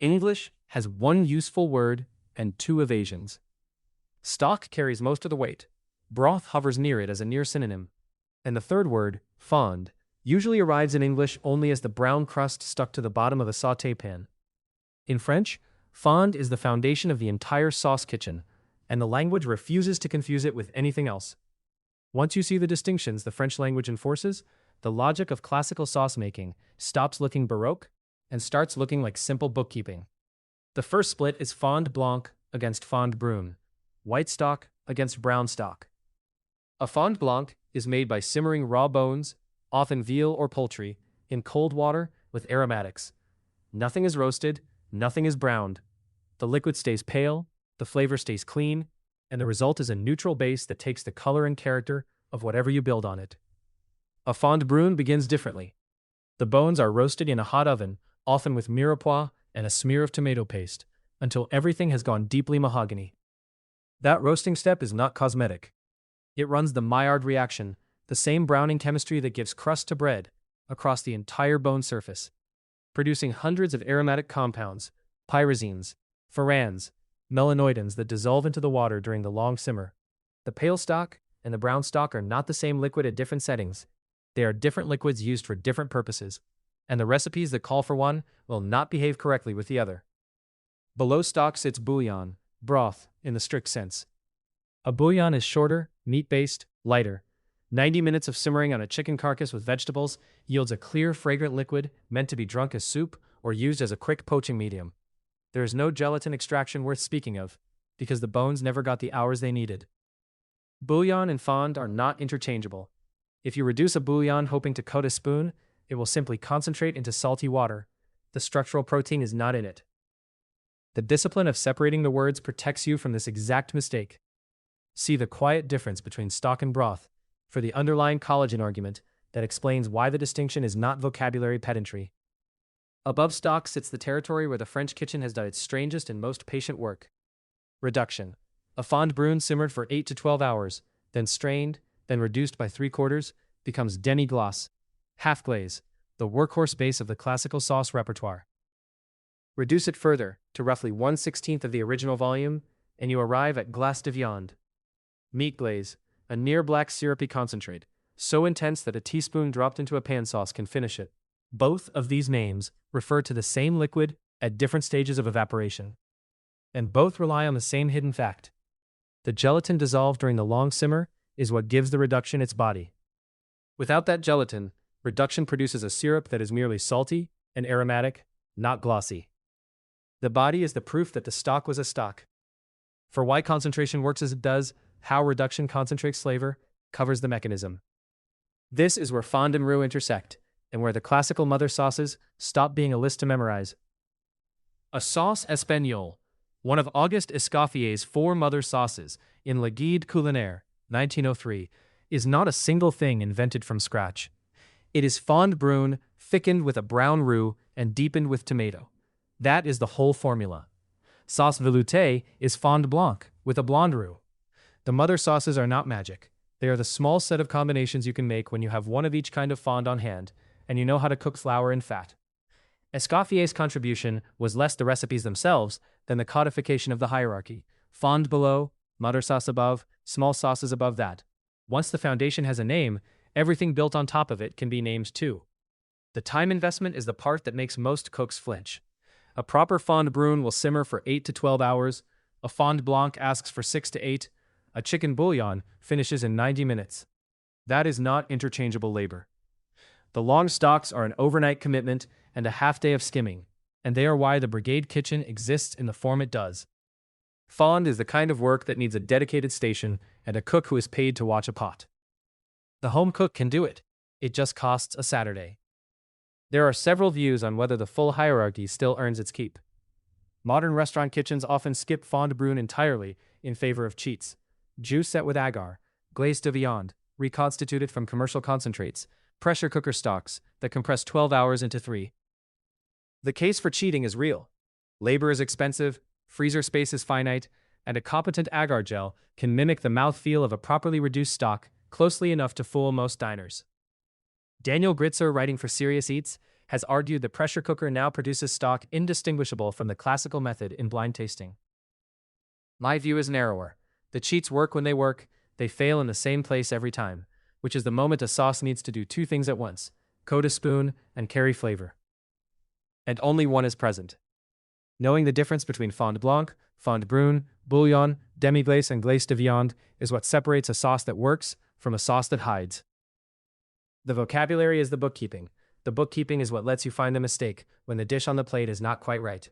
English has one useful word and two evasions. Stock carries most of the weight. Broth hovers near it as a near synonym. And the third word, fond, usually arrives in English only as the brown crust stuck to the bottom of a sauté pan. In French, fond is the foundation of the entire sauce kitchen, and the language refuses to confuse it with anything else. Once you see the distinctions the French language enforces, the logic of classical sauce making stops looking baroque and starts looking like simple bookkeeping. The first split is fond blanc against fond brune, white stock against brown stock. A fond blanc is made by simmering raw bones, often veal or poultry, in cold water with aromatics. Nothing is roasted, nothing is browned. The liquid stays pale, the flavor stays clean, and the result is a neutral base that takes the color and character of whatever you build on it. A fond brune begins differently. The bones are roasted in a hot oven, often with mirepoix and a smear of tomato paste, until everything has gone deeply mahogany. That roasting step is not cosmetic. It runs the Maillard reaction, the same browning chemistry that gives crust to bread, across the entire bone surface, producing hundreds of aromatic compounds, pyrazines, furans, melanoidins that dissolve into the water during the long simmer. The pale stock and the brown stock are not the same liquid at different settings. They are different liquids used for different purposes, and the recipes that call for one will not behave correctly with the other. Below stock sits bouillon, broth, in the strict sense. A bouillon is shorter, meat-based, lighter. 90 minutes of simmering on a chicken carcass with vegetables yields a clear, fragrant liquid meant to be drunk as soup or used as a quick poaching medium. There is no gelatin extraction worth speaking of, because the bones never got the hours they needed. Bouillon and fond are not interchangeable. If you reduce a bouillon hoping to coat a spoon, it will simply concentrate into salty water. The structural protein is not in it. The discipline of separating the words protects you from this exact mistake. See the quiet difference between stock and broth for the underlying collagen argument that explains why the distinction is not vocabulary pedantry. Above stock sits the territory where the French kitchen has done its strangest and most patient work. Reduction. A fond brune simmered for 8 to 12 hours, then strained, then reduced by 3/4, becomes demi-glace, half glaze, the workhorse base of the classical sauce repertoire. Reduce it further, to roughly 1/16 of the original volume, and you arrive at glace de viande. Meat glaze, a near-black syrupy concentrate, so intense that a teaspoon dropped into a pan sauce can finish it. Both of these names refer to the same liquid at different stages of evaporation. And both rely on the same hidden fact. The gelatin dissolved during the long simmer is what gives the reduction its body. Without that gelatin, reduction produces a syrup that is merely salty and aromatic, not glossy. The body is the proof that the stock was a stock. For why concentration works as it does, how reduction concentrates flavor, covers the mechanism. This is where fond and roux intersect, and where the classical mother sauces stop being a list to memorize. A sauce espagnole, one of Auguste Escoffier's 4 mother sauces in Le Guide Culinaire, 1903, is not a single thing invented from scratch. It is fond brune, thickened with a brown roux, and deepened with tomato. That is the whole formula. Sauce veloutée is fond blanc, with a blonde roux. The mother sauces are not magic. They are the small set of combinations you can make when you have one of each kind of fond on hand, and you know how to cook flour and fat. Escoffier's contribution was less the recipes themselves than the codification of the hierarchy. Fond below, mother sauce above, small sauces above that. Once the foundation has a name, everything built on top of it can be named too. The time investment is the part that makes most cooks flinch. A proper fond brune will simmer for 8 to 12 hours, a fond blanc asks for 6 to 8, a chicken bouillon finishes in 90 minutes. That is not interchangeable labor. The long stocks are an overnight commitment and a half day of skimming, and they are why the brigade kitchen exists in the form it does. Fond is the kind of work that needs a dedicated station and a cook who is paid to watch a pot. The home cook can do it. It just costs a Saturday. There are several views on whether the full hierarchy still earns its keep. Modern restaurant kitchens often skip fond brune entirely in favor of cheats. Jus set with agar, glace de viande, reconstituted from commercial concentrates, pressure cooker stocks that compress 12 hours into 3. The case for cheating is real. Labor is expensive, freezer space is finite, and a competent agar gel can mimic the mouthfeel of a properly reduced stock closely enough to fool most diners. Daniel Gritzer, writing for Serious Eats, has argued the pressure cooker now produces stock indistinguishable from the classical method in blind tasting. My view is narrower. The cheats work when they work, they fail in the same place every time, which is the moment a sauce needs to do two things at once: coat a spoon and carry flavor. And only one is present. Knowing the difference between fond blanc, fond brune, bouillon, demi-glace, and glace de viande is what separates a sauce that works from a sauce that hides. The vocabulary is the bookkeeping. The bookkeeping is what lets you find the mistake when the dish on the plate is not quite right.